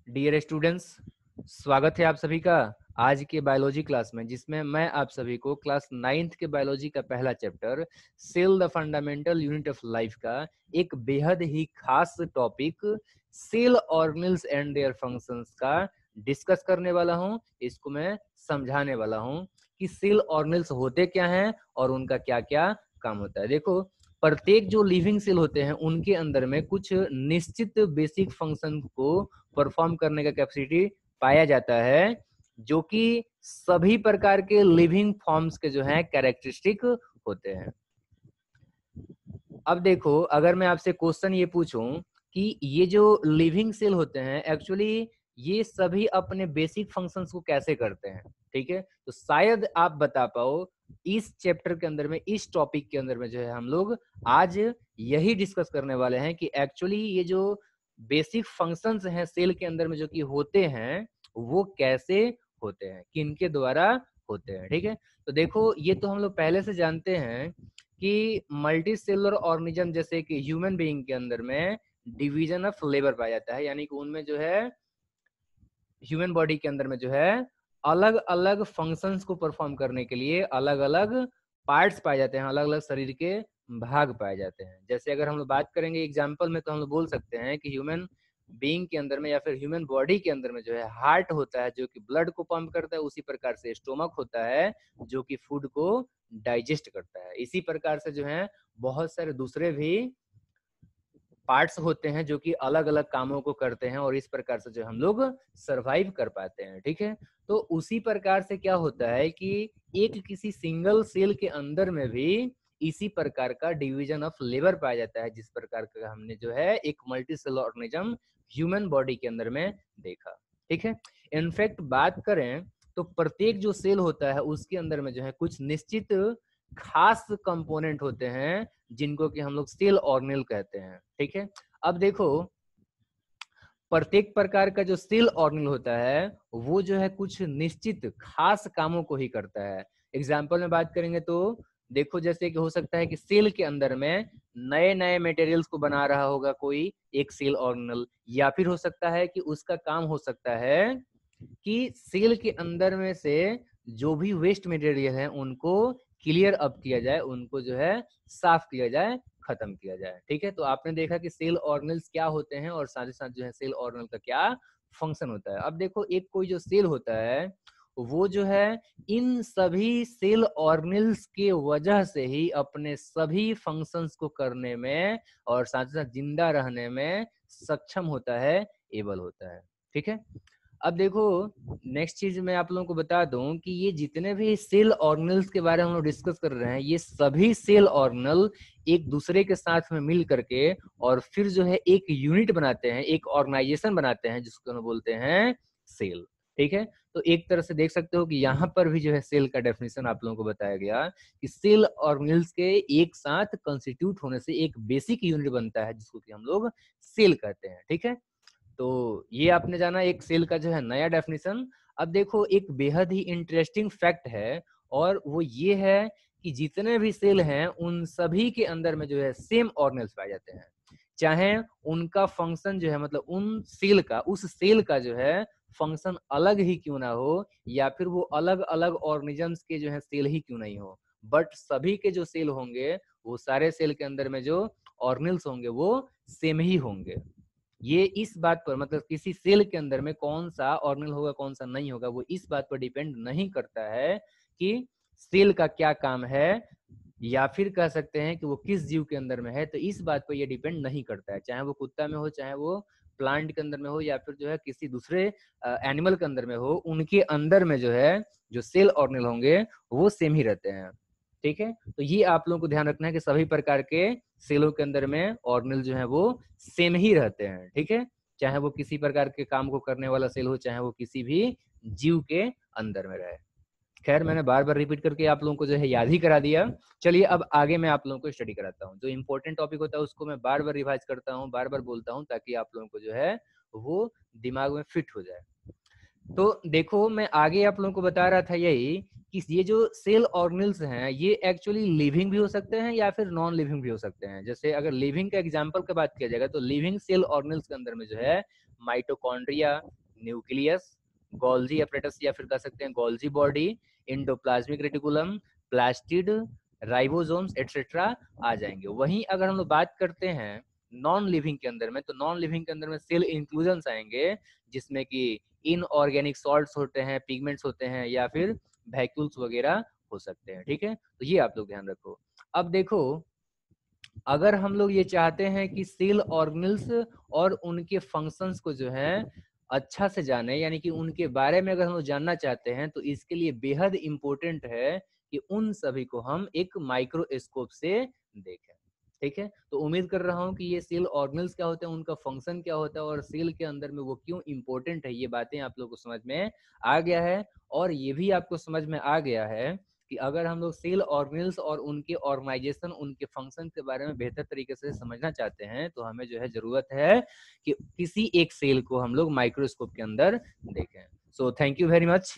Dear students, स्वागत है आप सभी का आज के बायोलॉजी क्लास में, जिसमें मैं आप सभी को क्लास 9th के बायोलॉजी का पहला chapter cell the fundamental unit of life का एक बेहद ही खास topic cell organelles and their functions का डिस्कस करने वाला हूं। इसको मैं समझाने वाला हूं कि सेल ऑर्गेनेल्स होते क्या हैं और उनका क्या क्या काम होता है। देखो, प्रत्येक जो लिविंग सेल होते हैं उनके अंदर में कुछ निश्चित बेसिक फंक्शन को परफॉर्म करने का कैपेसिटी पाया जाता है, जो कि सभी प्रकार के लिविंग फॉर्म्स के जो है कैरेक्टरिस्टिक होते हैं। अब देखो, अगर मैं आपसे क्वेश्चन ये पूछूं कि ये जो लिविंग सेल होते हैं एक्चुअली ये सभी अपने बेसिक फंक्शंस को कैसे करते हैं, ठीक है, तो शायद आप बता पाओ। इस चैप्टर के अंदर में, इस टॉपिक के अंदर में जो है हम लोग आज यही डिस्कस करने वाले हैं कि एक्चुअली ये जो बेसिक फंक्शंस हैं सेल के अंदर में जो कि होते हैं वो कैसे होते हैं, किनके द्वारा होते हैं। ठीक है, तो देखो ये तो हम लोग पहले से जानते हैं कि मल्टी सेलुलर ऑर्गेनिज्म जैसे कि ह्यूमन बीइंग के अंदर में डिवीजन ऑफ लेबर पाया जाता है, यानी कि उनमें जो है ह्यूमन बॉडी के अंदर में जो है अलग अलग फंक्शंस को परफॉर्म करने के लिए अलग अलग पार्ट्स पाए जाते हैं, अलग अलग शरीर के भाग पाए जाते हैं। जैसे अगर हम लोग बात करेंगे एग्जांपल में, तो हम लोग बोल सकते हैं कि ह्यूमन बीइंग के अंदर में या फिर ह्यूमन बॉडी के अंदर में जो है हार्ट होता है जो कि ब्लड को पंप करता है, उसी प्रकार से स्टोमक होता है जो कि फूड को डाइजेस्ट करता है। इसी प्रकार से जो है बहुत सारे दूसरे भी पार्ट्स होते हैं जो कि अलग अलग कामों को करते हैं और इस प्रकार से जो हम लोग सरवाइव कर पाते हैं। ठीक है, तो उसी प्रकार से क्या होता है कि एक किसी सिंगल सेल के अंदर में भी इसी प्रकार का डिवीजन ऑफ लेबर पाया जाता है, जिस प्रकार का हमने जो है एक multi cell organism human body के अंदर में देखा। ठीक है, इनफैक्ट बात करें तो प्रत्येक जो सेल होता है उसके अंदर में जो है कुछ निश्चित खास कंपोनेंट होते हैं जिनको कि हम लोग सेल ऑर्गेनेल कहते हैं। ठीक है, अब देखो प्रत्येक प्रकार का जो सेल ऑर्गेनेल होता है वो जो है कुछ निश्चित खास कामों को ही करता है। एग्जाम्पल में बात करेंगे तो देखो, जैसे कि हो सकता है कि सेल के अंदर में नए नए मटेरियल्स को बना रहा होगा कोई एक सेल ऑर्गेनेल, या फिर हो सकता है कि उसका काम हो सकता है कि सेल के अंदर में से जो भी वेस्ट मटेरियल है उनको क्लियर अप किया जाए, उनको जो है साफ किया जाए, खत्म किया जाए। ठीक है, तो आपने देखा कि सेल ऑर्गेनेल्स क्या होते हैं और साथ ही साथ जो है सेल ऑर्गेनेल का क्या फंक्शन होता है। अब देखो, एक कोई जो सेल होता है वो जो है इन सभी सेल ऑर्गेनेल्स के वजह से ही अपने सभी फंक्शंस को करने में और साथ ही साथ जिंदा रहने में सक्षम होता है, एबल होता है। ठीक है, अब देखो नेक्स्ट चीज मैं आप लोगों को बता दूं कि ये जितने भी सेल ऑर्गेनल्स के बारे में हम लोग डिस्कस कर रहे हैं, ये सभी सेल ऑर्गेनल एक दूसरे के साथ में मिल करके और फिर जो है एक यूनिट बनाते हैं, एक ऑर्गेनाइजेशन बनाते हैं जिसको हम बोलते हैं सेल। ठीक है, तो एक तरह से देख सकते हो कि यहाँ पर भी जो है सेल का डेफिनेशन आप लोगों को बताया गया कि सेल ऑर्गेनल्स के एक साथ कंस्टिट्यूट होने से एक बेसिक यूनिट बनता है जिसको कि हम लोग सेल कहते हैं। ठीक है, तो ये आपने जाना एक सेल का जो है नया डेफिनेशन। अब देखो एक बेहद ही इंटरेस्टिंग फैक्ट है और वो ये है कि जितने भी सेल हैं उन सभी के अंदर में जो है सेम ऑर्गेनेल्स पाए जाते हैं, चाहे उनका फंक्शन जो है मतलब उन सेल का, उस सेल का जो है फंक्शन अलग ही क्यों ना हो या फिर वो अलग अलग ऑर्गेनिजम्स के जो है सेल ही क्यों नहीं हो, बट सभी के जो सेल होंगे वो सारे सेल के अंदर में जो ऑर्गेनेल्स होंगे वो सेम ही होंगे। ये इस बात पर मतलब किसी सेल के अंदर में कौन सा ऑर्गेनेल होगा कौन सा नहीं होगा वो इस बात पर डिपेंड नहीं करता है कि सेल का क्या काम है, या फिर कह सकते हैं कि वो किस जीव के अंदर में है, तो इस बात पर ये डिपेंड नहीं करता है, चाहे वो कुत्ता में हो, चाहे वो प्लांट के अंदर में हो, या फिर जो है किसी दूसरे एनिमल के अंदर में हो, उनके अंदर में जो है जो सेल ऑर्गेनेल होंगे वो सेम ही रहते हैं। ठीक है, तो ये आप लोगों को ध्यान रखना है कि सभी प्रकार के सेलों के अंदर में ऑर्गेनेल जो है वो सेम ही रहते हैं। ठीक है, चाहे वो किसी प्रकार के काम को करने वाला सेल हो, चाहे वो किसी भी जीव के अंदर में रहे। खैर, मैंने बार बार रिपीट करके आप लोगों को जो है याद ही करा दिया। चलिए अब आगे मैं आप लोगों को स्टडी कराता हूँ। जो इंपॉर्टेंट टॉपिक होता है उसको मैं बार बार रिवाइज करता हूँ, बार बार बोलता हूँ ताकि आप लोगों को जो है वो दिमाग में फिट हो जाए। तो देखो मैं आगे आप लोगों को बता रहा था यही कि ये जो सेल ऑर्गेनेल्स हैं ये एक्चुअली लिविंग भी हो सकते हैं या फिर नॉन लिविंग भी हो सकते हैं। जैसे अगर लिविंग का एग्जांपल की बात किया जाएगा तो लिविंग सेल ऑर्गेनेल्स के अंदर में जो है माइटोकॉन्ड्रिया, न्यूक्लियस, गोल्जी एपरेटस या फिर कह सकते हैं Golgi body, endoplasmic reticulum, plastid, ribosomes etcetera आ जाएंगे। वहीं अगर हम लोग बात करते हैं नॉन लिविंग के अंदर में, तो नॉन लिविंग के अंदर में सेल इंक्लूजन्स आएंगे, जिसमें कि इनऑर्गेनिक सॉल्ट्स होते हैं, पिगमेंट्स होते हैं, या फिर वैक्यूल्स वगैरह हो सकते हैं। ठीक है, तो ये आप लोग ध्यान रखो। अब देखो, अगर हम लोग ये चाहते हैं कि सेल ऑर्गेनल्स और उनके फंक्शंस को जो है अच्छा से जाने, यानी कि उनके बारे में अगर हम लोग जानना चाहते हैं, तो इसके लिए बेहद इंपॉर्टेंट है कि उन सभी को हम एक माइक्रोस्कोप से देखें। ठीक है, तो उम्मीद कर रहा हूं कि ये सेल ऑर्गेनल्स क्या होते हैं, उनका फंक्शन क्या होता है, और सेल के अंदर में वो क्यों इंपॉर्टेंट है, ये बातें आप लोगों को समझ में आ गया है। और ये भी आपको समझ में आ गया है कि अगर हम लोग सेल ऑर्गेनल्स और उनके ऑर्गेनाइजेशन, उनके फंक्शन के बारे में बेहतर तरीके से समझना चाहते हैं, तो हमें जो है जरूरत है कि किसी एक सेल को हम लोग माइक्रोस्कोप के अंदर देखें। So thank you very much.